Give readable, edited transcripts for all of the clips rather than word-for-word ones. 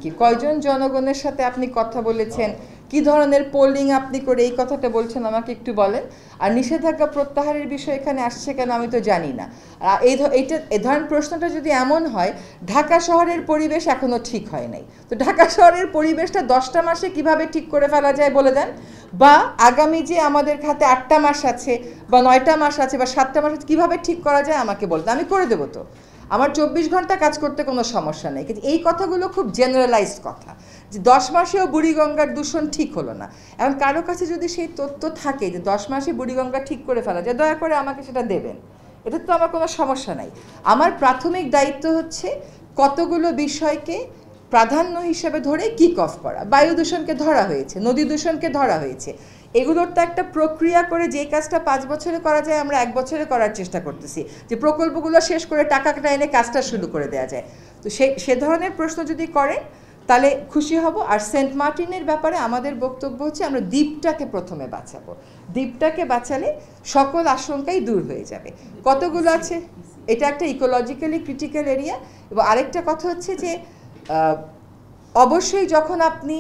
কি কয়জন জনগণের সাথে আপনি কথা বলেছেন, কি ধরনের পোলিং আপনি করে এই কথাটা বলছেন আমাকে একটু বলেন। আর নিষেধাজ্ঞা প্রত্যাহারের বিষয় এখানে আসছে কেন আমি তো জানি না। আর এই ধরনের প্রশ্নটা যদি এমন হয়, ঢাকা শহরের পরিবেশ এখনো ঠিক হয় নাই, তো ঢাকা শহরের পরিবেশটা 10টা মাসে কিভাবে ঠিক করে ফেলা যায় বলে দেন, বা আগামী যে আমাদের হাতে 8টা মাস আছে বা 9টা মাস আছে বা 7টা মাস আছে কীভাবে ঠিক করা যায় আমাকে বলতে, আমি করে দেবো। তো আমার 24 ঘন্টা কাজ করতে কোনো সমস্যা নেই, কিন্তু এই কথাগুলো খুব জেনারেলাইজড কথা যে 10 মাসেও বুড়িগঙ্গার দূষণ ঠিক হলো না। এখন কারো কাছে যদি সেই তথ্য থাকে যে 10 মাসে বুড়িগঙ্গা ঠিক করে ফেলা যায়, দয়া করে আমাকে সেটা দেবেন, এটা তো আমার কোনো সমস্যা নাই। আমার প্রাথমিক দায়িত্ব হচ্ছে কতগুলো বিষয়কে প্রাধান্য হিসেবে ধরে কিক অফ করা। বায়ু দূষণকে ধরা হয়েছে, নদী দূষণকে ধরা হয়েছে, এগুলোর তো একটা প্রক্রিয়া করে যে কাজটা 5 বছরে করা যায় আমরা 1 বছরে করার চেষ্টা করতেছি, যে প্রকল্পগুলো শেষ করে টাকাটা এনে কাজটা শুরু করে দেওয়া যায়। তো সে ধরনের প্রশ্ন যদি করেন তাহলে খুশি হব। আর সেন্ট মার্টিনের ব্যাপারে আমাদের বক্তব্য হচ্ছে আমরা দ্বীপটাকে প্রথমে বাঁচাবো, দ্বীপটাকে বাঁচালে সকল আশঙ্কাই দূর হয়ে যাবে। কতগুলো আছে, এটা একটা ইকোলজিক্যালি ক্রিটিক্যাল এরিয়া। এবং আরেকটা কথা হচ্ছে যে অবশ্যই যখন আপনি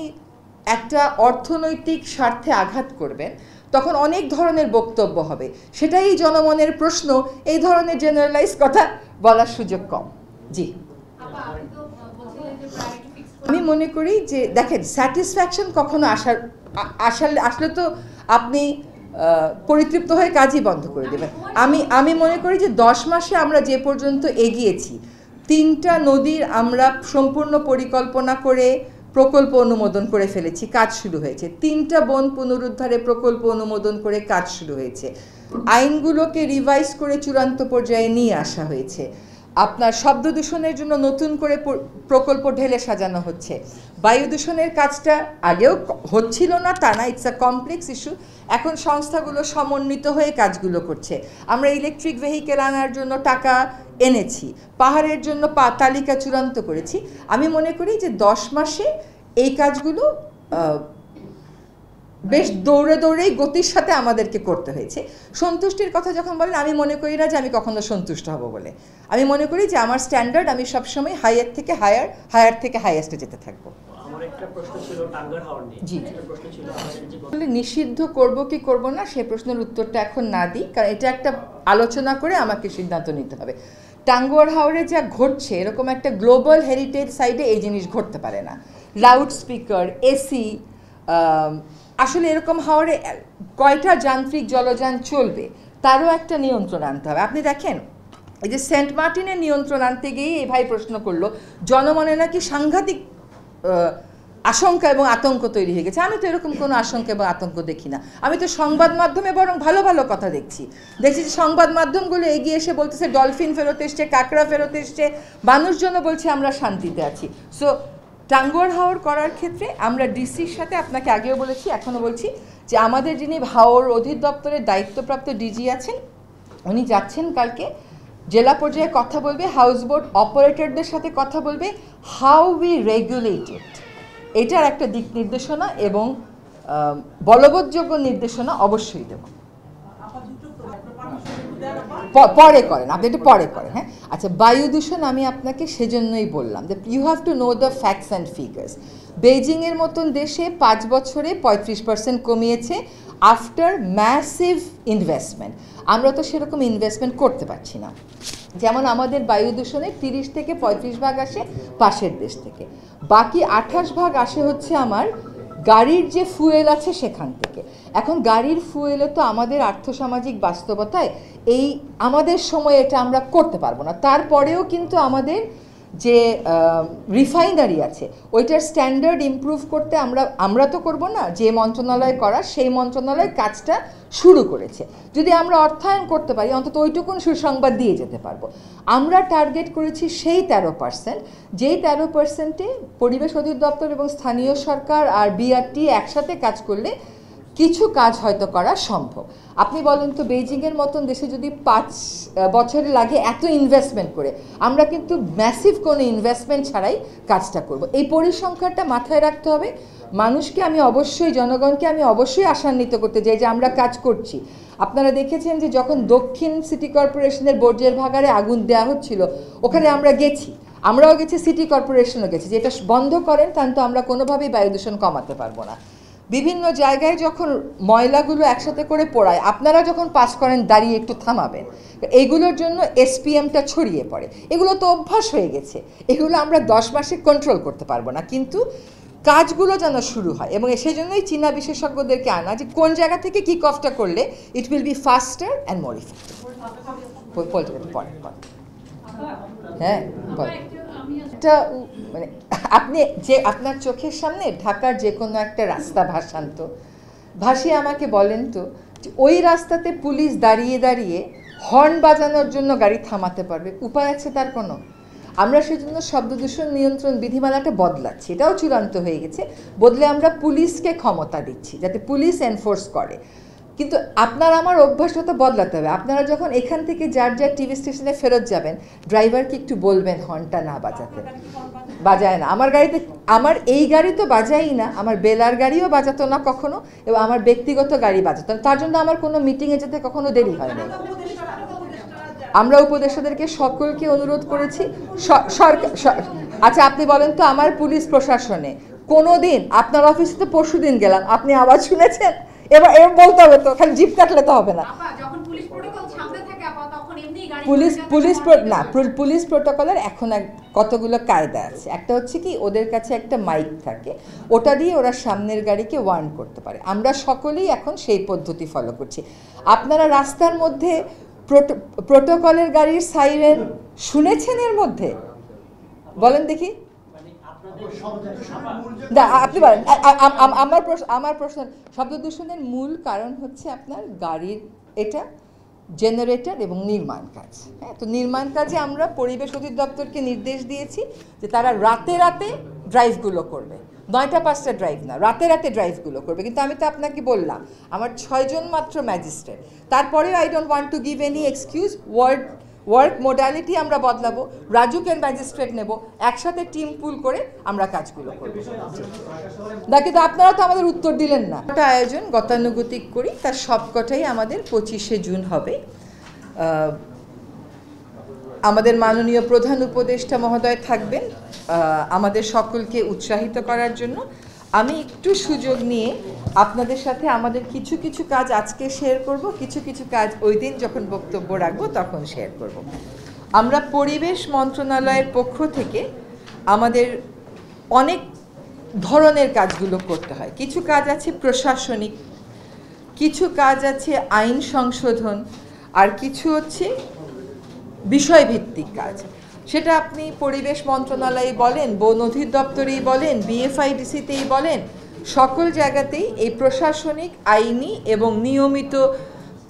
একটা অর্থনৈতিক স্বার্থে আঘাত করবেন তখন অনেক ধরনের বক্তব্য হবে, সেটাই জনমনের প্রশ্ন, এই ধরনের জেনারেলাইজ কথা বলার সুযোগ কম। জি, আমি মনে করি যে দেখেন, স্যাটিসফ্যাকশন কখনো আসলে তো আপনি পরিতৃপ্ত হয়ে কাজই বন্ধ করে দেবেন। আমি মনে করি যে 10 মাসে আমরা যে পর্যন্ত এগিয়েছি, 3টা নদীর আমরা সম্পূর্ণ পরিকল্পনা করে প্রকল্প অনুমোদন করে ফেলেছি, কাজ শুরু হয়েছে। 3টা বন পুনরুদ্ধারে প্রকল্প অনুমোদন করে কাজ শুরু হয়েছে। আইনগুলোকে রিভাইজ করে চূড়ান্ত পর্যায়ে নিয়ে আসা হয়েছে। আপনার শব্দ দূষণের জন্য নতুন করে প্রকল্প ঢেলে সাজানো হচ্ছে। বায়ু দূষণের কাজটা আগেও হচ্ছিল না তা না, ইটস আ কমপ্লেক্স ইস্যু। এখন সংস্থাগুলো সমন্বিত হয়ে কাজগুলো করছে। আমরা ইলেকট্রিক ভেহিকেল আনার জন্য টাকা এনেছি, পাহাড়ের জন্য তালিকা চূড়ান্ত করেছি। আমি মনে করি যে 10 মাসে এই কাজগুলো বেশ দৌড়েই গতির সাথে আমাদেরকে করতে হয়েছে। সন্তুষ্টির কথা যখন বলেন, আমি মনে করি না যে আমি কখনো সন্তুষ্ট হব বলে। আমি মনে করি যে আমার স্ট্যান্ডার্ড, আমি সবসময় হায়ার থেকে হায়ার থেকে হাইয়েস্টে যেতে থাকবো। নিষিদ্ধ করব কি করব না সে প্রশ্নের উত্তরটা এখন না দিই, কারণ এটা একটা আলোচনা করে আমাকে সিদ্ধান্ত নিতে হবে। টাঙ্গুয়ার হাওরে যা ঘটছে, এরকম একটা গ্লোবাল হেরিটেজ সাইটে এই জিনিস ঘটতে পারে না। লাউড স্পিকার, এসি, আসলে এরকম হাওরে কয়টা যান্ত্রিক জলযান চলবে তারও একটা নিয়ন্ত্রণ আনতে হবে। আপনি দেখেন, এই যে সেন্ট মার্টিনের নিয়ন্ত্রণ আনতে গিয়ে এই ভাই প্রশ্ন করলো, জনমনে নাকি সাংঘাতিক আশঙ্কা এবং আতঙ্ক তৈরি হয়ে গেছে। আমি তো এরকম কোনো আশঙ্কা এবং আতঙ্ক দেখি না। আমি তো সংবাদ মাধ্যমে বরং ভালো ভালো কথা দেখছি যে সংবাদ মাধ্যমগুলো এগিয়ে এসে বলতেছে ডলফিন ফেরত এসছে, কাঁকড়া ফেরত এসছে, মানুষজনও বলছে আমরা শান্তিতে আছি। সো টাঙ্গুয়ার হাওর করার ক্ষেত্রে আমরা ডিসির সাথে, আপনাকে আগেও বলেছি এখনও বলছি, যে আমাদের যিনি হাওর অধিদপ্তরের দায়িত্বপ্রাপ্ত ডিজি আছেন, উনি যাচ্ছেন কালকে, জেলা পর্যায়ে কথা বলবে, হাউস বোট অপারেটরদের সাথে কথা বলবে, হাউ উই রেগুলেট ইট, এটার একটা দিক নির্দেশনা এবং বলবৎযোগ্য নির্দেশনা অবশ্যই দেব। পরে করেন, আপনি একটু পরে করেন। হ্যাঁ, আচ্ছা, বায়ু দূষণ আমি আপনাকে সেজন্যই বললাম যে you have to know the facts and figures. বেইজিংয়ের মতন দেশে 5 বছরে 35% কমিয়েছে আফটার ম্যাসিভ ইনভেস্টমেন্ট। আমরা তো সেরকম ইনভেস্টমেন্ট করতে পারছি না। যেমন আমাদের বায়ু দূষণে 30 থেকে 35 ভাগ আসে পাশের দেশ থেকে, বাকি 28 ভাগ আসে হচ্ছে আমার গাড়ির যে ফুয়েল আছে সেখান থেকে। এখন গাড়ির ফুয়েলে তো আমাদের আর্থসামাজিক বাস্তবতায় এই আমাদের সময় এটা আমরা করতে পারবো না। তারপরেও কিন্তু আমাদের যে রিফাইনারি আছে ওইটার স্ট্যান্ডার্ড ইমপ্রুভ করতে আমরা তো করব না, যে মন্ত্রণালয় করা সেই মন্ত্রণালয় কাজটা শুরু করেছে। যদি আমরা অর্থায়ন করতে পারি অন্তত ওইটুকুন সুসংবাদ দিয়ে যেতে পারবো। আমরা টার্গেট করেছি সেই 13%, যেই 13%-এ পরিবেশ অধিদপ্তর এবং স্থানীয় সরকার আর বিআরটি একসাথে কাজ করলে কিছু কাজ হয়তো করা সম্ভব। আপনি বলেন তো, বেইজিংয়ের মতন দেশে যদি 5 বছরে লাগে এত ইনভেস্টমেন্ট করে, আমরা কিন্তু ম্যাসিভ কোনো ইনভেস্টমেন্ট ছাড়াই কাজটা করব। এই পরিসংখ্যানটা মাথায় রাখতে হবে। মানুষকে আমি অবশ্যই, জনগণকে আমি অবশ্যই আশান্বিত করতে চাই যে আমরা কাজ করছি। আপনারা দেখেছেন যে যখন দক্ষিণ সিটি কর্পোরেশনের বর্জ্যের ভাগাড়ে আগুন দেওয়া হচ্ছিল, ওখানে আমরা গেছি, আমরাও গেছি, সিটি কর্পোরেশনও গেছি, যে এটা বন্ধ করেন, তাহলে তো আমরা কোনোভাবেই বায়ু দূষণ কমাতে পারবো না। বিভিন্ন জায়গায় যখন ময়লাগুলো একসাথে করে পোড়ায়, আপনারা যখন পাস করেন দাঁড়িয়ে একটু থামাবেন, এইগুলোর জন্য এসপিএমটা ছড়িয়ে পড়ে। এগুলো তো অভ্যাস হয়ে গেছে, এগুলো আমরা 10 মাসে কন্ট্রোল করতে পারবো না, কিন্তু কাজগুলো যেন শুরু হয়। এবং সেই জন্যই চীনা বিশেষজ্ঞদেরকে আনা, যে কোন জায়গা থেকে কিক অফটা করলে it will be ফাস্টার and more effective. হ্যাঁ, একটা মানে আপনি যে আপনার চোখের সামনে ঢাকার যে কোনো একটা রাস্তা ভাসিয়ে আমাকে বলেন তো, ওই রাস্তাতে পুলিশ দাঁড়িয়ে দাঁড়িয়ে হর্ন বাজানোর জন্য গাড়ি থামাতে পারবে? উপায় আছে তার কোনো? আমরা সেজন্য শব্দ দূষণ নিয়ন্ত্রণ বিধিমালাটা বদলাচ্ছি, এটাও চূড়ান্ত হয়ে গেছে। বদলে আমরা পুলিশকে ক্ষমতা দিচ্ছি যাতে পুলিশ এনফোর্স করে। কিন্তু আপনার আমার অভ্যাসটা তো বদলাতে হবে। আপনারা যখন এখান থেকে যার টিভি স্টেশনে ফেরত যাবেন, ড্রাইভারকে একটু বলবেন হর্নটা না বাজাতে। বাজায় না আমার গাড়িতে, আমার এই গাড়ি তো বাজাই না, আমার বেলার গাড়িও বাজাতো না কখনো, এবং আমার ব্যক্তিগত গাড়ি বাজাতো না। তার জন্য আমার কোনো মিটিংয়ে যেতে কখনো দেরি হয় না। আমরা উপদেষ্টাদেরকে সকলকে অনুরোধ করেছি আচ্ছা আপনি বলেন তো, আমার পুলিশ প্রশাসনে কোনো দিন, আপনার অফিসে তো পরশু দিন গেলাম, আপনি আওয়াজ শুনেছেন? এবার বলতে হবে তো, খালি জিপ কাটলে তো হবে না। পুলিশ প্রোটোকলের এখন কতগুলো কায়দা আছে। একটা হচ্ছে কি, ওদের কাছে একটা মাইক থাকে, ওটা দিয়ে ওরা সামনের গাড়িকে ওয়ার্ন করতে পারে। আমরা সকলেই এখন সেই পদ্ধতি ফলো করছি। আপনারা রাস্তার মধ্যে প্রোটোকলের গাড়ির সাইরেন শুনেছেন এর মধ্যে? বলেন দেখি। আপনি বলেন। আমার প্রশ্ন, শব্দ দূষণের মূল কারণ হচ্ছে আপনার গাড়ির এটা জেনারেটর এবং নির্মাণ কাজ। হ্যাঁ, তো নির্মাণ কাজে আমরা পরিবেশ অধিদপ্তরকে নির্দেশ দিয়েছি যে তারা রাতে রাতে ড্রাইভগুলো করবে, 9টা 5টা ড্রাইভ না, রাতে রাতে ড্রাইভগুলো করবে। কিন্তু আমি তো আপনাকে বললাম আমার 6 জন মাত্র ম্যাজিস্ট্রেট, তারপরেও I don't want to give any excuse. Work modality আমরা বদলাবো, রাজুকের ম্যাজিস্ট্রেট নেব, একসাথে টিম পুল করে আমরা কাজগুলো করব। কিন্তু আপনারা তো আমাদের উত্তর দিলেন না। একটা আয়োজন গতানুগতিক করি, তার সবকটাই আমাদের 25শে জুন হবে। আমাদের মাননীয় প্রধান উপদেষ্টা মহোদয় থাকবেন আমাদের সকলকে উৎসাহিত করার জন্য। আমি একটু সুযোগ নিয়ে আপনাদের সাথে আমাদের কিছু কিছু কাজ আজকে শেয়ার করব, কিছু কিছু কাজ ওই দিন যখন বক্তব্য রাখবো তখন শেয়ার করব। আমরা পরিবেশ মন্ত্রণালয়ের পক্ষ থেকে আমাদের অনেক ধরনের কাজগুলো করতে হয়। কিছু কাজ আছে প্রশাসনিক, কিছু কাজ আছে আইন সংশোধন, আর কিছু হচ্ছে বিষয়ভিত্তিক কাজ। সেটা আপনি পরিবেশ মন্ত্রণালয়ে বলেন, বন অধিদপ্তরেই বলেন, বিএফআইডিসিতেই বলেন, সকল জায়গাতেই এই প্রশাসনিক, আইনি এবং নিয়মিত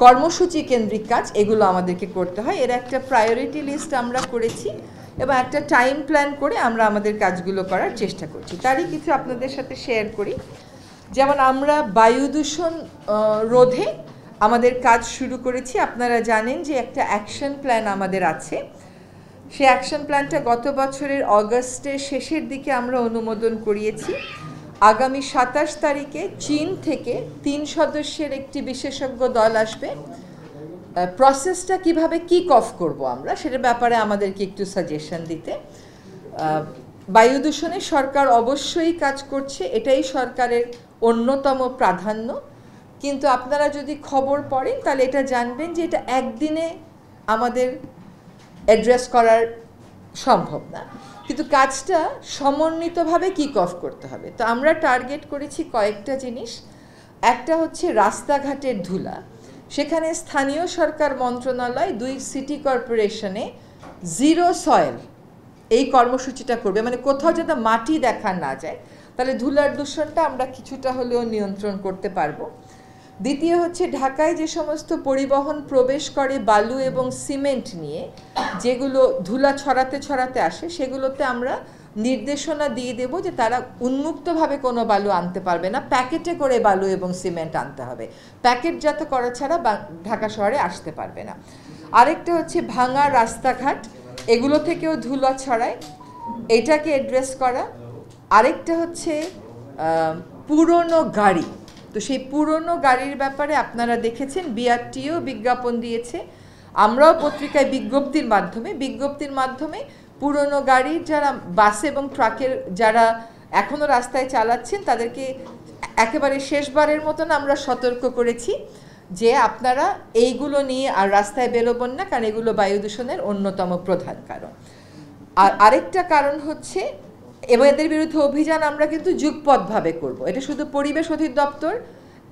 কর্মসূচি কেন্দ্রিক কাজ এগুলো আমাদেরকে করতে হয়। এর একটা প্রায়োরিটি লিস্ট আমরা করেছি এবং একটা টাইম প্ল্যান করে আমরা আমাদের কাজগুলো করার চেষ্টা করছি। তারই কিছু আপনাদের সাথে শেয়ার করি। যেমন আমরা বায়ু দূষণ রোধে আমাদের কাজ শুরু করেছি। আপনারা জানেন যে একটা অ্যাকশন প্ল্যান আমাদের আছে। সেই অ্যাকশন প্ল্যানটা গত বছরের অগাস্টের শেষের দিকে আমরা অনুমোদন করিয়েছি। আগামী 27 তারিখে চীন থেকে 3 সদস্যের একটি বিশেষজ্ঞ দল আসবে। প্রসেসটা কিভাবে কিক অফ করবো আমরা, সেটার ব্যাপারে আমাদেরকে একটু সাজেশন দিতে। বায়ু দূষণে সরকার অবশ্যই কাজ করছে, এটাই সরকারের অন্যতম প্রাধান্য। কিন্তু আপনারা যদি খবর পড়েন তাহলে এটা জানবেন যে এটা একদিনে আমাদের অ্যাড্রেস করার সম্ভব না, কিন্তু কাজটা সমন্বিতভাবে কিক অফ করতে হবে। তো আমরা টার্গেট করেছি কয়েকটা জিনিস। একটা হচ্ছে রাস্তাঘাটের ধুলা, সেখানে স্থানীয় সরকার মন্ত্রণালয় 2 সিটি কর্পোরেশনে জিরো সয়েল এই কর্মসূচিটা করবে, মানে কোথাও যাতে মাটি দেখা না যায়, তাহলে ধুলার দূষণটা আমরা কিছুটা হলেও নিয়ন্ত্রণ করতে পারবো। দ্বিতীয় হচ্ছে ঢাকায় যে সমস্ত পরিবহন প্রবেশ করে বালু এবং সিমেন্ট নিয়ে, যেগুলো ধুলা ছড়াতে ছড়াতে আসে, সেগুলোতে আমরা নির্দেশনা দিয়ে দেব যে তারা উন্মুক্তভাবে কোনো বালু আনতে পারবে না, প্যাকেটে করে বালু এবং সিমেন্ট আনতে হবে, প্যাকেটজাত করা ছাড়া ঢাকা শহরে আসতে পারবে না। আরেকটা হচ্ছে ভাঙা রাস্তাঘাট, এগুলো থেকেও ধুলা ছড়ায়, এটাকে অ্যাড্রেস করা। আরেকটা হচ্ছে পুরনো গাড়ি, তো সেই পুরনো গাড়ির ব্যাপারে আপনারা দেখেছেন বিআরটিও বিজ্ঞাপন দিয়েছে, আমরাও পত্রিকায় বিজ্ঞপ্তির মাধ্যমে পুরনো গাড়ির যারা বাস এবং ট্রাকের যারা এখনও রাস্তায় চালাচ্ছেন তাদেরকে একেবারে শেষবারের মতন আমরা সতর্ক করেছি যে আপনারা এইগুলো নিয়ে আর রাস্তায় বেরোবেন না, কারণ এগুলো বায়ু দূষণের অন্যতম প্রধান কারণ। আর আরেকটা কারণ হচ্ছে, এবং এদের বিরুদ্ধে অভিযান আমরা কিন্তু যুগপৎভাবে করব। এটা শুধু পরিবেশ অধিদপ্তর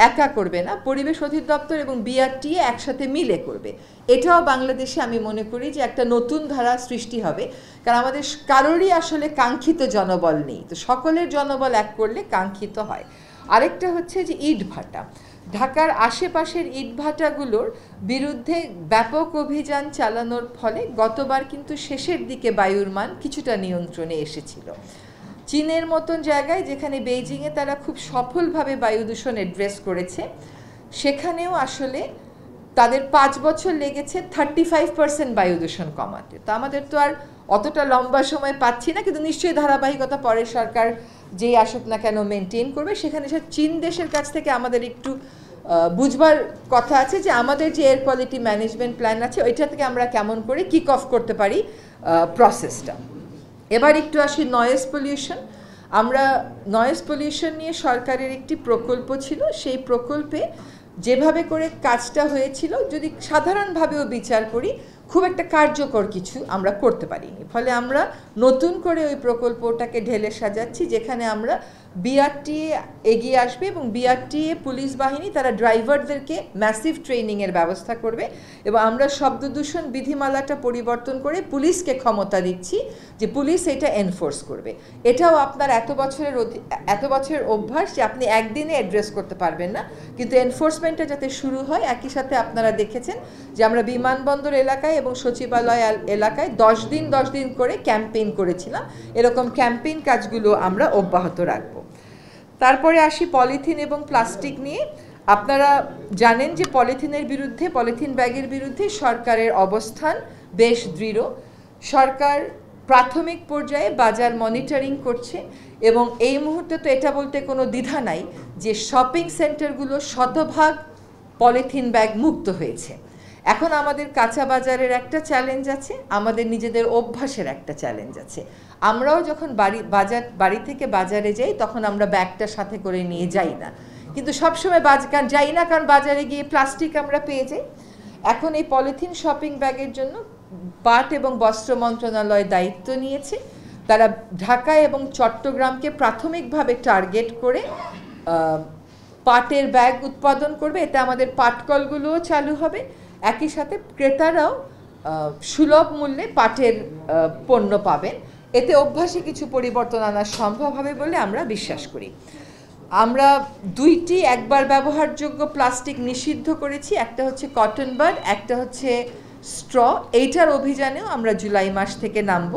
একা করবে না, পরিবেশ অধিদপ্তর এবং বিআরটিএ একসাথে মিলে করবে। এটাও বাংলাদেশে আমি মনে করি যে একটা নতুন ধারা সৃষ্টি হবে, কারণ আমাদের কারোরই আসলে কাঙ্ক্ষিত জনবল নেই, তো সকলের জনবল এক করলে কাঙ্ক্ষিত হয়। আরেকটা হচ্ছে যে ইটভাটা, ঢাকার আশেপাশের ইটভাটাগুলোর বিরুদ্ধে ব্যাপক অভিযান চালানোর ফলে গতবার কিন্তু শেষের দিকে বায়ুর মান কিছুটা নিয়ন্ত্রণে এসেছিল। চীনের মতন জায়গায়, যেখানে বেইজিংয়ে তারা খুব সফলভাবে বায়ু দূষণ অ্যাড্রেস করেছে, সেখানেও আসলে তাদের 5 বছর লেগেছে 35% বায়ু দূষণ কমাতে। তো আমাদের তো আর অতটা লম্বা সময় পাচ্ছি না, কিন্তু নিশ্চয়ই ধারাবাহিকতা পরের সরকার যেই আসুক না কেন মেনটেন করবে। সেখানে সে চীন দেশের কাছ থেকে আমাদের একটু বুঝবার কথা আছে যে আমাদের যে এয়ার কোয়ালিটি ম্যানেজমেন্ট প্ল্যান আছে ওইটা থেকে আমরা কেমন করে কিক অফ করতে পারি প্রসেসটা। এবার একটু আসি নয়েজ পলিউশন। আমরা নয়েজ পলিউশন নিয়ে সরকারের একটি প্রকল্প ছিল, সেই প্রকল্পে যেভাবে করে কাজটা হয়েছিল যদি সাধারণভাবেও বিচার করি খুব একটা কার্যকর কিছু আমরা করতে পারিনি। ফলে আমরা নতুন করে ওই প্রকল্পটাকে ঢেলে সাজাচ্ছি, যেখানে আমরা বিআরটিএ এগিয়ে আসবে এবং বিআরটিএ পুলিশ বাহিনী তারা ড্রাইভারদেরকে ম্যাসিভ ট্রেনিংয়ের ব্যবস্থা করবে, এবং আমরা শব্দ দূষণ বিধিমালাটা পরিবর্তন করে পুলিশকে ক্ষমতা দিচ্ছি যে পুলিশ এটা এনফোর্স করবে। এটাও আপনার এত বছরের অভ্যাস যে আপনি একদিনে অ্যাড্রেস করতে পারবেন না, কিন্তু এনফোর্সমেন্টটা যাতে শুরু হয়। একই সাথে আপনারা দেখেছেন যে আমরা বিমানবন্দর এলাকায় এবং সচিবালয় এলাকায় 10 দিন করে ক্যাম্পেইন করেছিলাম। এরকম ক্যাম্পেইন কাজগুলো আমরা অব্যাহত রাখব। তারপরে আসি পলিথিন এবং প্লাস্টিক নিয়ে। আপনারা জানেন যে পলিথিনের বিরুদ্ধে, পলিথিন ব্যাগের বিরুদ্ধে সরকারের অবস্থান বেশ দৃঢ়। সরকার প্রাথমিক পর্যায়ে বাজার মনিটরিং করছে, এবং এই মুহূর্তে তো এটা বলতে কোনো দ্বিধা নাই যে শপিং সেন্টারগুলো শতভাগ পলিথিন ব্যাগ মুক্ত হয়েছে। এখন আমাদের কাঁচা বাজারের একটা চ্যালেঞ্জ আছে, আমাদের নিজেদের অভ্যাসের একটা চ্যালেঞ্জ আছে। আমরাও যখন বাড়ি থেকে বাজারে যাই তখন আমরা ব্যাগটা সাথে করে নিয়ে যাই না, কিন্তু সবসময় যাই না, কারণ বাজারে গিয়ে প্লাস্টিক আমরা পেয়ে যাই। এখন এই পলিথিন শপিং ব্যাগের জন্য পাট এবং বস্ত্র মন্ত্রণালয় দায়িত্ব নিয়েছে। তারা ঢাকা এবং চট্টগ্রামকে প্রাথমিকভাবে টার্গেট করে পাটের ব্যাগ উৎপাদন করবে। এতে আমাদের পাটকলগুলোও চালু হবে, একই সাথে ক্রেতারাও সুলভ মূল্যে পাটের পণ্য পাবেন। এতে অভ্যাসে কিছু পরিবর্তন আনা সম্ভব হবে বলে আমরা বিশ্বাস করি। আমরা 2টি একবার ব্যবহারযোগ্য প্লাস্টিক নিষিদ্ধ করেছি, একটা হচ্ছে কটন বাড, একটা হচ্ছে স্ট্র। এইটার অভিযানেও আমরা জুলাই মাস থেকে নামব।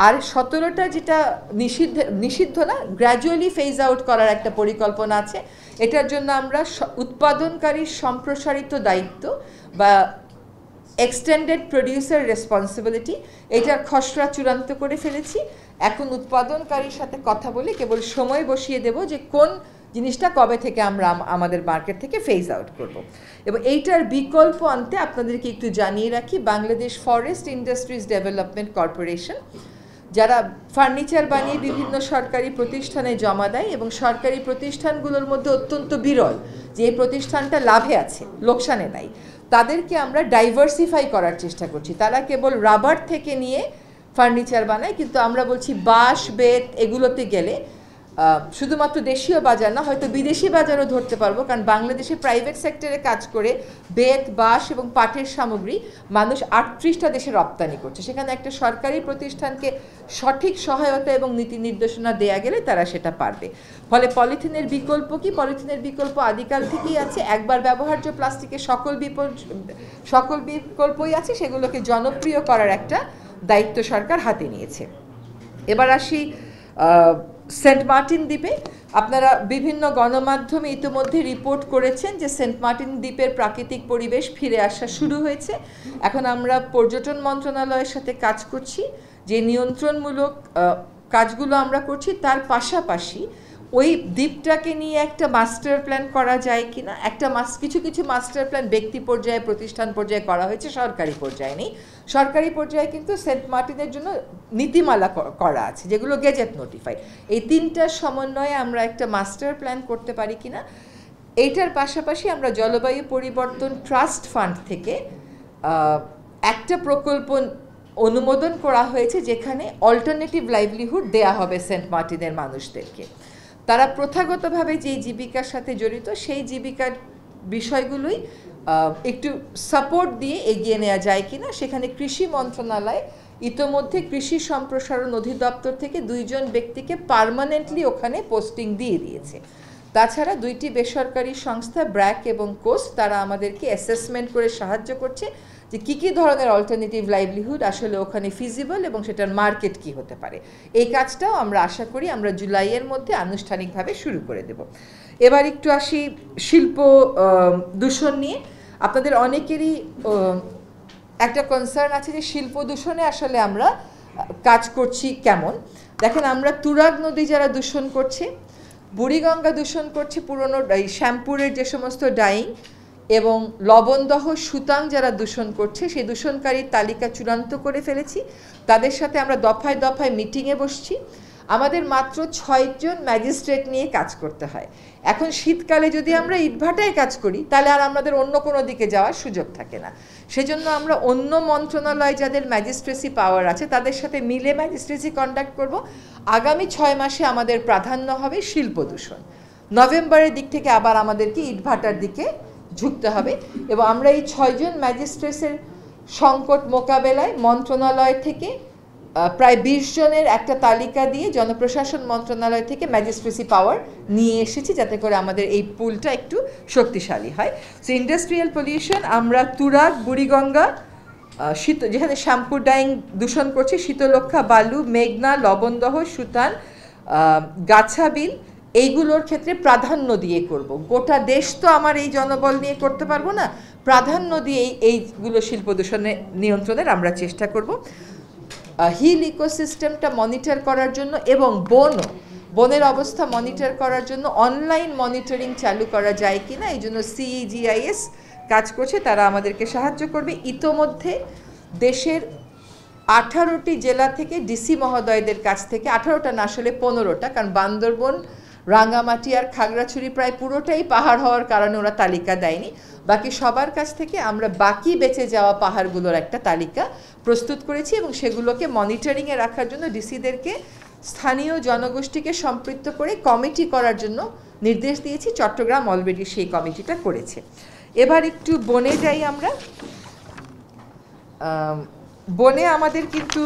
আর 17টা যেটা নিষিদ্ধ না, গ্র্যাজুয়ালি ফেজ আউট করার একটা পরিকল্পনা আছে। এটার জন্য আমরা উৎপাদনকারীর সম্প্রসারিত দায়িত্ব বা এক্সটেন্ডেড প্রডিউসার রেসপন্সিবিলিটি, এটার খসড়া চূড়ান্ত করে ফেলেছি। এখন উৎপাদনকারীর সাথে কথা বলে কেবল সময় বসিয়ে দেব যে কোন জিনিসটা কবে থেকে আমরা আমাদের মার্কেট থেকে ফেজ আউট করব। এবং এইটার বিকল্প আনতে আপনাদেরকে একটু জানিয়ে রাখি, Bangladesh forest industries development corporation, যারা ফার্নিচার বানিয়ে বিভিন্ন সরকারি প্রতিষ্ঠানে জমা দেয়, এবং সরকারি প্রতিষ্ঠানগুলোর মধ্যে অত্যন্ত বিরল যে এই প্রতিষ্ঠানটা লাভে আছে, লোকসানে নাই, তাদেরকে আমরা ডাইভার্সিফাই করার চেষ্টা করছি। তারা কেবল রাবার থেকে নিয়ে ফার্নিচার বানায়, কিন্তু আমরা বলছি বাঁশ, বেত এগুলোতে গেলে শুধুমাত্র দেশীয় বাজার না, হয়তো বিদেশি বাজারও ধরতে পারবো, কারণ বাংলাদেশে প্রাইভেট সেক্টরে কাজ করে বেত, বাঁশ এবং পাটের সামগ্রী মানুষ 38টা দেশে রপ্তানি করছে। সেখানে একটা সরকারি প্রতিষ্ঠানকে সঠিক সহায়তা এবং নীতি নির্দেশনা দেয়া গেলে তারা সেটা পারবে। ফলে পলিথিনের বিকল্প কি? পলিথিনের বিকল্প আদিকাল থেকেই আছে। একবার ব্যবহার্য প্লাস্টিকের সকল বিকল্পই আছে, সেগুলোকে জনপ্রিয় করার একটা দায়িত্ব সরকার হাতে নিয়েছে। এবার আসি সেন্ট মার্টিন দ্বীপে। আপনারা বিভিন্ন গণমাধ্যমে ইতিমধ্যে রিপোর্ট করেছেন যে সেন্ট মার্টিন দ্বীপের প্রাকৃতিক পরিবেশ ফিরে আসা শুরু হয়েছে। এখন আমরা পর্যটন মন্ত্রণালয়ের সাথে কাজ করছি, যে নিয়ন্ত্রণমূলক কাজগুলো আমরা করছি তার পাশাপাশি ওই দ্বীপটাকে নিয়ে একটা মাস্টার প্ল্যান করা যায় কিনা, একটা কিছু কিছু মাস্টার প্ল্যান ব্যক্তি পর্যায়ে প্রতিষ্ঠান পর্যায়ে করা হয়েছে, সরকারি পর্যায়ে নেই। সরকারি পর্যায়ে কিন্তু সেন্ট মার্টিনের জন্য নীতিমালা করা আছে যেগুলো গেজেট নোটিফাইড। এই তিনটার সমন্বয়ে আমরা একটা মাস্টার প্ল্যান করতে পারি কিনা। এইটার পাশাপাশি আমরা জলবায়ু পরিবর্তন ট্রাস্ট ফান্ড থেকে একটা প্রকল্প অনুমোদন করা হয়েছে যেখানে অল্টারনেটিভ লাইভলিহুড দেয়া হবে সেন্ট মার্টিনের মানুষদেরকে। তারা প্রথাগতভাবে যেই জীবিকার সাথে জড়িত সেই জীবিকার বিষয়গুলোই একটু সাপোর্ট দিয়ে এগিয়ে নেওয়া যায় কিনা। সেখানে কৃষি মন্ত্রণালয় ইতোমধ্যে কৃষি সম্প্রসারণ অধিদপ্তর থেকে 2 জন ব্যক্তিকে পার্মানেন্টলি ওখানে পোস্টিং দিয়ে দিয়েছে। তাছাড়া 2টি বেসরকারি সংস্থা ব্র্যাক এবং কোস্ট তারা আমাদেরকে অ্যাসেসমেন্ট করে সাহায্য করছে যে কী ধরনের অল্টারনেটিভ লাইভলিহুড আসলে ওখানে ফিজিবল এবং সেটার মার্কেট কি হতে পারে। এই কাজটাও আমরা আশা করি আমরা জুলাইয়ের মধ্যে আনুষ্ঠানিকভাবে শুরু করে দেব। এবার একটু আসি শিল্প দূষণ নিয়ে। আপনাদের অনেকেরই একটা কনসার্ন আছে যে শিল্প দূষণে আসলে আমরা কাজ করছি কেমন। দেখেন, আমরা তুরাগ নদী যারা দূষণ করছে, বুড়িগঙ্গা দূষণ করছে, পুরনো শ্যামপুরের যে সমস্ত ডাইং এবং লবণদহ সুতাং যারা দূষণ করছে সেই দূষণকারীর তালিকা চূড়ান্ত করে ফেলেছি। তাদের সাথে আমরা দফায় দফায় মিটিংয়ে বসছি। আমাদের মাত্র 6 জন ম্যাজিস্ট্রেট নিয়ে কাজ করতে হয়। এখন শীতকালে যদি আমরা ইটভাটায় কাজ করি তাহলে আর আমাদের অন্য কোনো দিকে যাওয়ার সুযোগ থাকে না। সেজন্য আমরা অন্য মন্ত্রণালয় যাদের ম্যাজিস্ট্রেসি পাওয়ার আছে তাদের সাথে মিলে ম্যাজিস্ট্রেসি কন্ডাক্ট করব। আগামী 6 মাসে আমাদের প্রাধান্য হবে শিল্প দূষণ। নভেম্বরের দিক থেকে আবার আমাদেরকে ইটভাটার দিকে ঝুঁকতে হবে এবং আমরা এই 6 জন ম্যাজিস্ট্রেটের সংকট মোকাবেলায় মন্ত্রণালয় থেকে প্রায় 20 জনের একটা তালিকা দিয়ে জনপ্রশাসন মন্ত্রণালয় থেকে ম্যাজিস্ট্রেসি পাওয়ার নিয়ে এসেছি যাতে করে আমাদের এই পুলটা একটু শক্তিশালী হয়। সো ইন্ডাস্ট্রিয়াল পলিউশন আমরা তুরাগ, বুড়িগঙ্গা, যেখানে শ্যামপুর ডাইং দূষণ করছে, শীতলক্ষা, বালু, মেঘনা, লবণদহ, সুতান, গাছাবিল, এইগুলোর ক্ষেত্রে প্রাধান্য দিয়ে করব। গোটা দেশ তো আমার এই জনবল নিয়ে করতে পারবো না, প্রাধান্য দিয়ে এইগুলো শিল্প দূষণের নিয়ন্ত্রণের আমরা চেষ্টা করব। হিল ইকোসিস্টেমটা মনিটর করার জন্য এবং বনের অবস্থা মনিটর করার জন্য অনলাইন মনিটরিং চালু করা যায় কিনা এই জন্য CEGIS কাজ করছে, তারা আমাদেরকে সাহায্য করবে। ইতোমধ্যে দেশের 18টি জেলা থেকে ডিসি মহোদয়দের কাছ থেকে, 18টা না আসলে 15টা, কারণ বান্দরবন, রাঙ্গামাটি আর খাগড়াছড়ি প্রায় পুরোটাই পাহাড় হওয়ার কারণে ওরা তালিকা দেয়নি। বাকি সবার কাছ থেকে আমরা বাকি বেঁচে যাওয়া পাহাড়গুলোর একটা তালিকা প্রস্তুত করেছি এবং সেগুলোকে মনিটরিংয়ে রাখার জন্য ডিসিদেরকে স্থানীয় জনগোষ্ঠীকে সম্পৃক্ত করে কমিটি করার জন্য নির্দেশ দিয়েছি। চট্টগ্রাম অলরেডি সেই কমিটিটা করেছে। এবার একটু বনে যাই আমরা। বনে আমাদের কিন্তু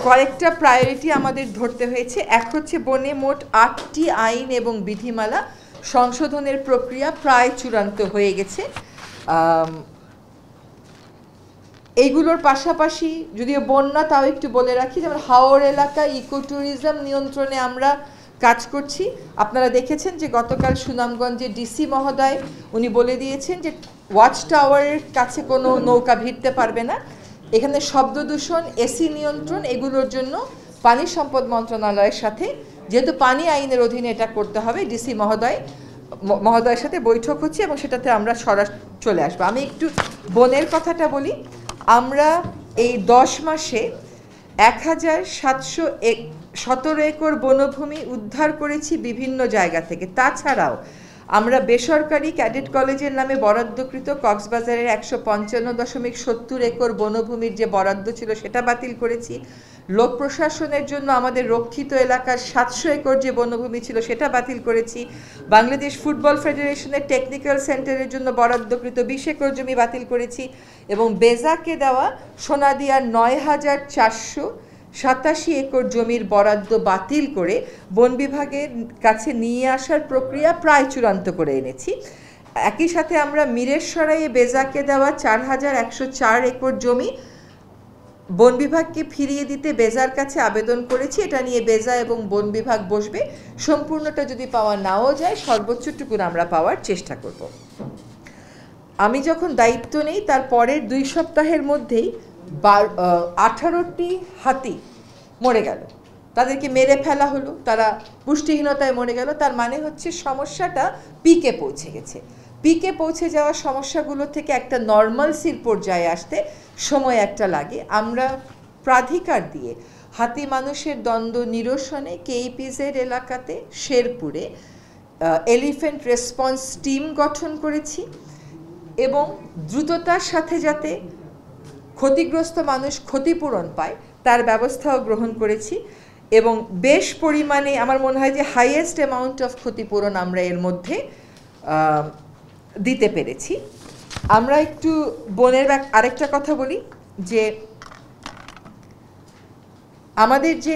কয়েকটা প্রায়োরিটি আমাদের ধরতে হয়েছে। এক হচ্ছে বনে মোট 8টি আইন এবং বিধিমালা সংশোধনের প্রক্রিয়া প্রায় চূড়ান্ত হয়ে গেছে। এইগুলোর পাশাপাশি যদিও বন্যা তাও একটু বলে রাখি, যেমন হাওর এলাকা ইকো ট্যুরিজম নিয়ন্ত্রণে আমরা কাজ করছি। আপনারা দেখেছেন যে গতকাল সুনামগঞ্জে ডিসি মহোদয় উনি বলে দিয়েছেন যে ওয়াচ টাওয়ারের কাছে কোনো নৌকা ভিড়তে পারবে না। এখানে শব্দ দূষণ, এসি নিয়ন্ত্রণ, এগুলোর জন্য পানি সম্পদ মন্ত্রণালয়ের সাথে, যেহেতু পানি আইনের অধীনে এটা করতে হবে, ডিসি মহোদয়ের সাথে বৈঠক হচ্ছে এবং সেটাতে আমরা চলে আসবো। আমি একটু বনের কথাটা বলি। আমরা এই 10 মাসে 1717 একর বনভূমি উদ্ধার করেছি বিভিন্ন জায়গা থেকে। তাছাড়াও আমরা বেসরকারি ক্যাডেট কলেজের নামে বরাদ্দকৃত কক্সবাজারের 155.70 একর বনভূমির যে বরাদ্দ ছিল সেটা বাতিল করেছি। লোক প্রশাসনের জন্য আমাদের রক্ষিত এলাকার 700 একর যে বনভূমি ছিল সেটা বাতিল করেছি। বাংলাদেশ ফুটবল ফেডারেশনের টেকনিক্যাল সেন্টারের জন্য বরাদ্দকৃত 20 একর জমি বাতিল করেছি এবং বেজাকে দেওয়া সোনাদিয়ার 9487 একর জমির বরাদ্দ বাতিল করে বন বিভাগের কাছে নিয়ে আসার প্রক্রিয়া প্রায় চূড়ান্ত করে এনেছি। একই সাথে আমরা মিরেশ্বরাইয়ে বেজাকে দেওয়া 4104 একর জমি বন বিভাগকে ফিরিয়ে দিতে বেজার কাছে আবেদন করেছি। এটা নিয়ে বেজা এবং বন বিভাগ বসবে। সম্পূর্ণটা যদি পাওয়া নাও যায় সর্বোচ্চটুকুন আমরা পাওয়ার চেষ্টা করব। আমি যখন দায়িত্ব নেই তার পরের 2 সপ্তাহের মধ্যেই 18টি হাতি মরে গেল। তাদেরকে মেরে ফেলা হলো, তারা পুষ্টিহীনতায় মরে গেল, তার মানে হচ্ছে সমস্যাটা পিকে পৌঁছে গেছে। পিকে পৌঁছে যাওয়া সমস্যাগুলো থেকে একটা নর্মালসির পর্যায়ে আসতে সময় একটা লাগে। আমরা প্রাধিকার দিয়ে হাতি মানুষের দ্বন্দ্ব নিরসনে কেইপিজেড এলাকাতে শেরপুরে এলিফ্যান্ট রেসপন্স টিম গঠন করেছি এবং দ্রুততার সাথে যাতে ক্ষতিগ্রস্ত মানুষ ক্ষতিপূরণ পায় তার ব্যবস্থাও গ্রহণ করেছি এবং বেশ পরিমাণে আমার মনে হয় যে হাইয়েস্ট অ্যামাউন্ট অফ ক্ষতিপূরণ আমরা এর মধ্যে দিতে পেরেছি। আমরা একটু বনের আরেকটা কথা বলি যে আমাদের যে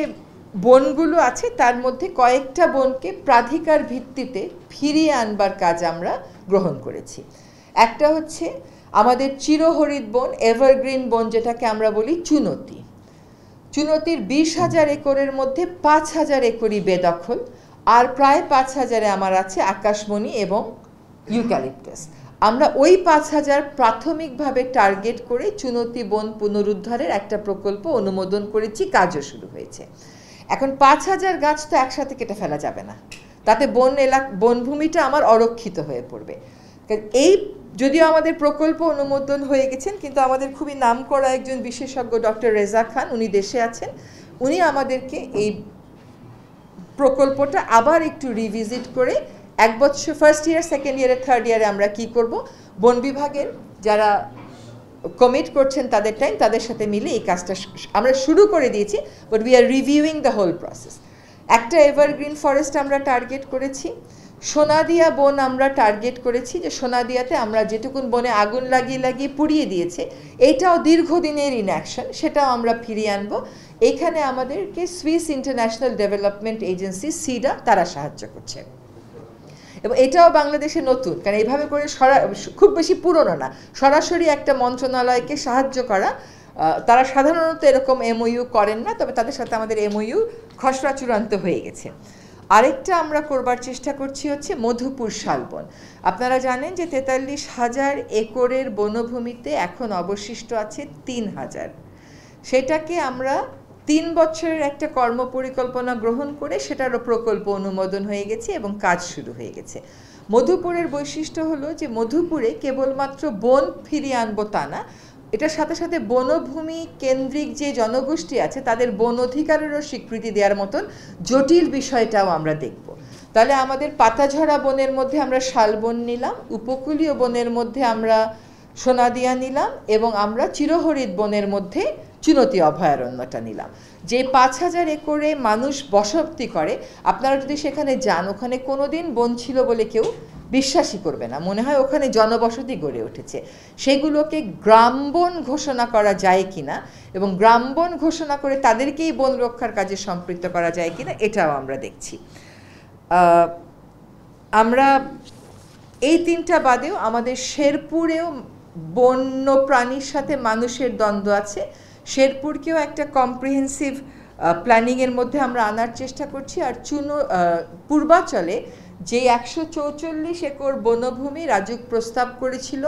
বনগুলো আছে তার মধ্যে কয়েকটা বনকে প্রাধিকার ভিত্তিতে ফিরিয়ে আনবার কাজ আমরা গ্রহণ করেছি। একটা হচ্ছে আমাদের চিরহরিৎ বন, এভারগ্রিন বন যেটাকে আমরা বলি চুনতি। চুনতির 20,000 একরের মধ্যে 5,000 একরই বেদখল, আর প্রায় 5,000-এ আমার আছে আকাশমণি এবং ইউক্যালিপটাস। আমরা ওই 5,000 প্রাথমিকভাবে টার্গেট করে চুনতি বন পুনরুদ্ধারের একটা প্রকল্প অনুমোদন করেছি, কাজও শুরু হয়েছে। এখন 5,000 গাছ তো একসাথে কেটে ফেলা যাবে না, তাতে বনভূমিটা আমার অরক্ষিত হয়ে পড়বে। এই যদিও আমাদের প্রকল্প অনুমোদন হয়ে গেছেন, কিন্তু আমাদের খুবই নামকরা একজন বিশেষজ্ঞ ডক্টর রেজা খান, উনি দেশে আছেন, উনি আমাদেরকে এই প্রকল্পটা আবার একটু রিভিজিট করে 1 বছর, ফার্স্ট ইয়ার, সেকেন্ড ইয়ারে, থার্ড ইয়ারে আমরা কি করব, বন বিভাগের যারা কমিট করছেন তাদের সাথে মিলে এই কাজটা আমরা শুরু করে দিয়েছি, but we are reviewing the whole process. একটা এভারগ্রিন ফরেস্ট আমরা টার্গেট করেছি, সোনাদিয়া বন আমরা টার্গেট করেছি, যে সোনাদিয়াতে আমরা যেটুকুন বনে আগুন লাগিয়ে পুড়িয়ে দিয়েছে, এইটাও দীর্ঘদিনের ইনঅ্যাকশন, সেটাও আমরা ফিরিয়ে আনবো। এখানে আমাদেরকে সুইস ইন্টারন্যাশনাল ডেভেলপমেন্ট এজেন্সি সিডা তারা সাহায্য করছে এবং এটাও বাংলাদেশে নতুন, কারণ এইভাবে করে খুব বেশি পুরনো না, সরাসরি একটা মন্ত্রণালয়কে সাহায্য করা। তারা সাধারণত এরকম এমওইউ করেন না, তবে তাদের সাথে আমাদের এমওইউ খসড়া চূড়ান্ত হয়ে গেছে। আরেকটা আমরা করবার চেষ্টা করছি হচ্ছে মধুপুর শালবন। আপনারা জানেন যে 43,000 একরের বনভূমিতে এখন অবশিষ্ট আছে 3,000। সেটাকে আমরা 3 বছরের একটা কর্মপরিকল্পনা গ্রহণ করে সেটারও প্রকল্প অনুমোদন হয়ে গেছে এবং কাজ শুরু হয়ে গেছে। মধুপুরের বৈশিষ্ট্য হলো যে মধুপুরে কেবলমাত্র বন ফিরিয়ে আনবো তা না, এটার সাথে সাথে বনভূমি কেন্দ্রিক যে জনগোষ্ঠী আছে তাদের বন অধিকারেরও স্বীকৃতি দেওয়ার মতন জটিল বিষয়টাও আমরা দেখব। তাহলে আমাদের পাতাঝরা বনের মধ্যে আমরা শালবন নিলাম, উপকূলীয় বনের মধ্যে আমরা সোনাদিয়া নিলাম এবং আমরা চিরহরিৎ বনের মধ্যে চুনতি অভয়ারণ্যটা নিলাম। যে 5,000 একরে মানুষ বসতি করে, আপনারা যদি সেখানে যান, ওখানে কোনোদিন বন ছিল বলে কেউ বিশ্বাসই করবে না, মনে হয় ওখানে জনবসতি গড়ে উঠেছে। সেগুলোকে গ্রামবন ঘোষণা করা যায় কিনা এবং গ্রামবন ঘোষণা করে তাদেরকেই বন রক্ষার কাজে সম্পৃক্ত করা যায় কিনা, এটাও আমরা দেখছি। আমরা এই 3টা বাদেও আমাদের শেরপুরেও বন্য প্রাণীর সাথে মানুষের দ্বন্দ্ব আছে, শেরপুরকেও একটা কম্প্রিহেন্সিভ প্ল্যানিংয়ের মধ্যে আমরা আনার চেষ্টা করছি। আর পূর্বাচলে যে 144 একর বনভূমি রাজুক প্রস্তাব করেছিল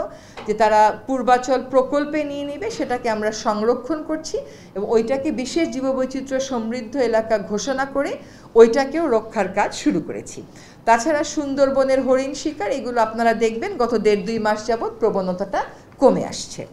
যে তারা পূর্বাচল প্রকল্পে নিয়ে নেবে, সেটাকে আমরা সংরক্ষণ করছি এবং ওইটাকে বিশেষ জীববৈচিত্র্য সমৃদ্ধ এলাকা ঘোষণা করে ওইটাকেও রক্ষার কাজ শুরু করেছি। তাছাড়া সুন্দরবনের হরিণ শিকার, এগুলো আপনারা দেখবেন গত 1.5-2 মাস যাবৎ প্রবণতাটা কমে আসছে।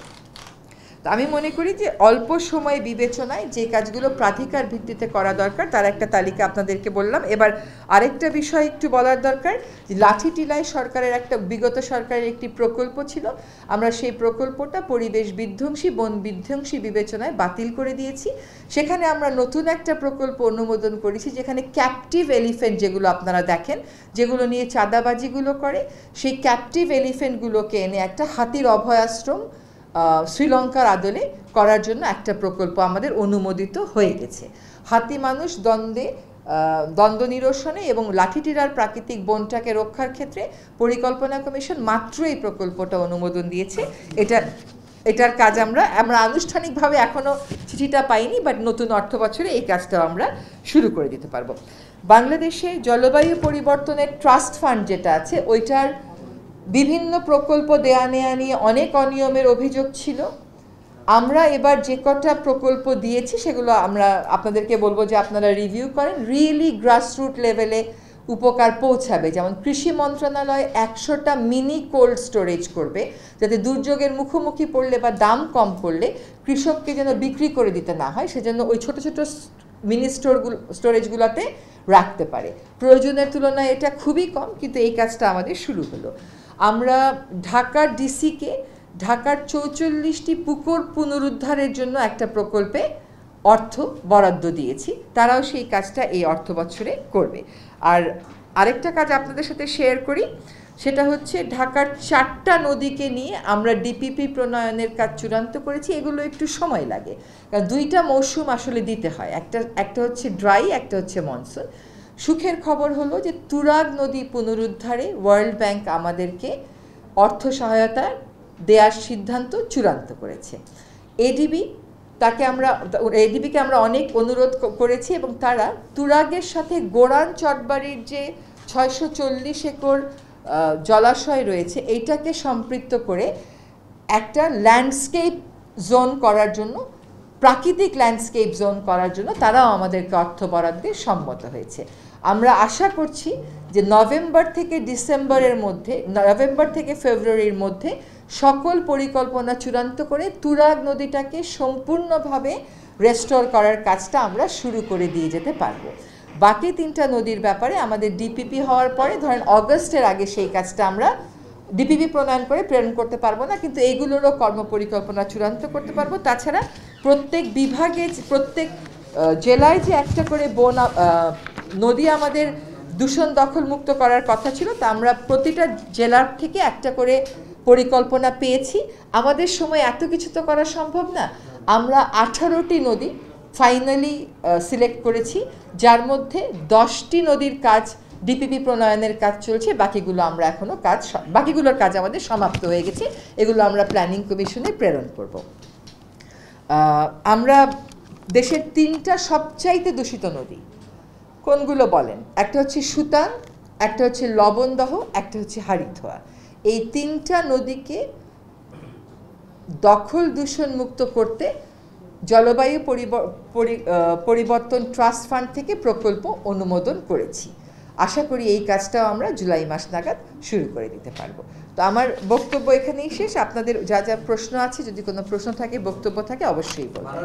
তো আমি মনে করি যে অল্প সময় বিবেচনায় যে কাজগুলো প্রাধিকার ভিত্তিতে করা দরকার তার একটা তালিকা আপনাদেরকে বললাম। এবার আরেকটা বিষয় একটু বলার দরকার, যে লাঠিটিলায় সরকারের বিগত সরকারের একটি প্রকল্প ছিল, আমরা সেই প্রকল্পটা পরিবেশ বিধ্বংসী, বন বিধ্বংসী বিবেচনায় বাতিল করে দিয়েছি। সেখানে আমরা নতুন একটা প্রকল্প অনুমোদন করেছি, যেখানে ক্যাপটিভ এলিফ্যান্ট যেগুলো আপনারা দেখেন, যেগুলো নিয়ে চাঁদাবাজিগুলো করে, সেই ক্যাপটিভ এলিফ্যান্টগুলোকে এনে একটা হাতির অভয়াশ্রম শ্রীলঙ্কার আদলে করার জন্য একটা প্রকল্প আমাদের অনুমোদিত হয়ে গেছে। হাতি মানুষ দ্বন্দ্ব নিরসনে এবং লাঠিটিরার প্রাকৃতিক বনটাকে রক্ষার ক্ষেত্রে পরিকল্পনা কমিশন মাত্র এই প্রকল্পটা অনুমোদন দিয়েছে। এটার কাজ আমরা আনুষ্ঠানিকভাবে এখনও চিঠিটা পাইনি, বাট নতুন অর্থ বছরে এই কাজটাও আমরা শুরু করে দিতে পারবো। বাংলাদেশে জলবায়ু পরিবর্তনের ট্রাস্ট ফান্ড যেটা আছে, ওইটার বিভিন্ন প্রকল্প দেয়া নেয়া নিয়ে অনেক অনিয়মের অভিযোগ ছিল। আমরা এবার যে কটা প্রকল্প দিয়েছি সেগুলো আমরা আপনাদেরকে বলবো যে আপনারা রিভিউ করেন, রিয়েলি গ্রাসরুট লেভেলে উপকার পৌঁছাবে। যেমন কৃষি মন্ত্রণালয় 100টা মিনি কোল্ড স্টোরেজ করবে, যাতে দুর্যোগের মুখোমুখি পড়লে বা দাম কম পড়লে কৃষককে যেন বিক্রি করে দিতে না হয়, সেজন্য ওই ছোট ছোট মিনি স্টোরেজগুলোতে রাখতে পারে। প্রয়োজনের তুলনায় এটা খুবই কম, কিন্তু এই কাজটা আমাদের শুরু হলো। আমরা ঢাকার ডিসিকে ঢাকার 44টি পুকুর পুনরুদ্ধারের জন্য একটা প্রকল্পে অর্থ বরাদ্দ দিয়েছি, তারাও সেই কাজটা এই অর্থ বছরে করবে। আর আরেকটা কাজ আপনাদের সাথে শেয়ার করি, সেটা হচ্ছে ঢাকার 4টা নদীকে নিয়ে আমরা ডিপিপি প্রণয়নের কাজ চূড়ান্ত করেছি। এগুলো একটু সময় লাগে, কারণ 2টা মৌসুম আসলে দিতে হয়, একটা হচ্ছে ড্রাই, একটা হচ্ছে মনসুন। সুখের খবর হলো যে তুরাগ নদী পুনরুদ্ধারে ওয়ার্ল্ড ব্যাংক আমাদেরকে অর্থ সহায়তা দেওয়ার সিদ্ধান্ত চূড়ান্ত করেছে। এডিবিকে আমরা অনেক অনুরোধ করেছি এবং তারা তুরাগের সাথে গোরান চটবাড়ির যে 640 একর জলাশয় রয়েছে এইটাকে সম্পৃক্ত করে একটা ল্যান্ডস্কেপ জোন করার জন্য, প্রাকৃতিক ল্যান্ডস্কেপ জোন করার জন্য তারাও আমাদেরকে অর্থ বরাদ্দে সম্মত হয়েছে। আমরা আশা করছি যে নভেম্বর থেকে ফেব্রুয়ারির মধ্যে সকল পরিকল্পনা চূড়ান্ত করে তুরাগ নদীটাকে সম্পূর্ণভাবে রেস্টোর করার কাজটা আমরা শুরু করে দিয়ে যেতে পারবো। বাকি 3টা নদীর ব্যাপারে আমাদের ডিপিপি হওয়ার পরে ধরেন অগস্টের আগে সেই কাজটা আমরা ডিপিপি প্রণয়ন করে প্রেরণ করতে পারবো না, কিন্তু এইগুলোরও কর্মপরিকল্পনা চূড়ান্ত করতে পারবো। তাছাড়া প্রত্যেক বিভাগে, প্রত্যেক জেলায় যে একটা করে নদী আমাদের দূষণ দখল মুক্ত করার কথা ছিল, তা আমরা প্রতিটা জেলার থেকে একটা করে পরিকল্পনা পেয়েছি। আমাদের সময় এত কিছু তো করা সম্ভব না, আমরা 18টি নদী ফাইনালি সিলেক্ট করেছি, যার মধ্যে 10টি নদীর কাজ ডিপিপি প্রণয়নের কাজ চলছে, বাকিগুলোর কাজ আমাদের সমাপ্ত হয়ে গেছে। এগুলো আমরা প্ল্যানিং কমিশনে প্রেরণ করব। আমরা দেশের 3টা সবচাইতে দূষিত নদী কোনগুলো বলেন? একটা হচ্ছে সুতাং, একটা হচ্ছে লবণদহ, একটা হচ্ছে হারিথোয়া। এই 3টা নদীকে দখল দূষণ মুক্ত করতে জলবায়ু পরিবর্তন ট্রাস্ট ফান্ড থেকে প্রকল্প অনুমোদন করেছি। আশা করি এই কাজটাও আমরা জুলাই মাস নাগাদ শুরু করে দিতে পারবো। তো আমার বক্তব্য এখানেই শেষ। আপনাদের যা যা প্রশ্ন আছে, যদি কোনো প্রশ্ন থাকে, বক্তব্য থাকে, অবশ্যই বলবেন।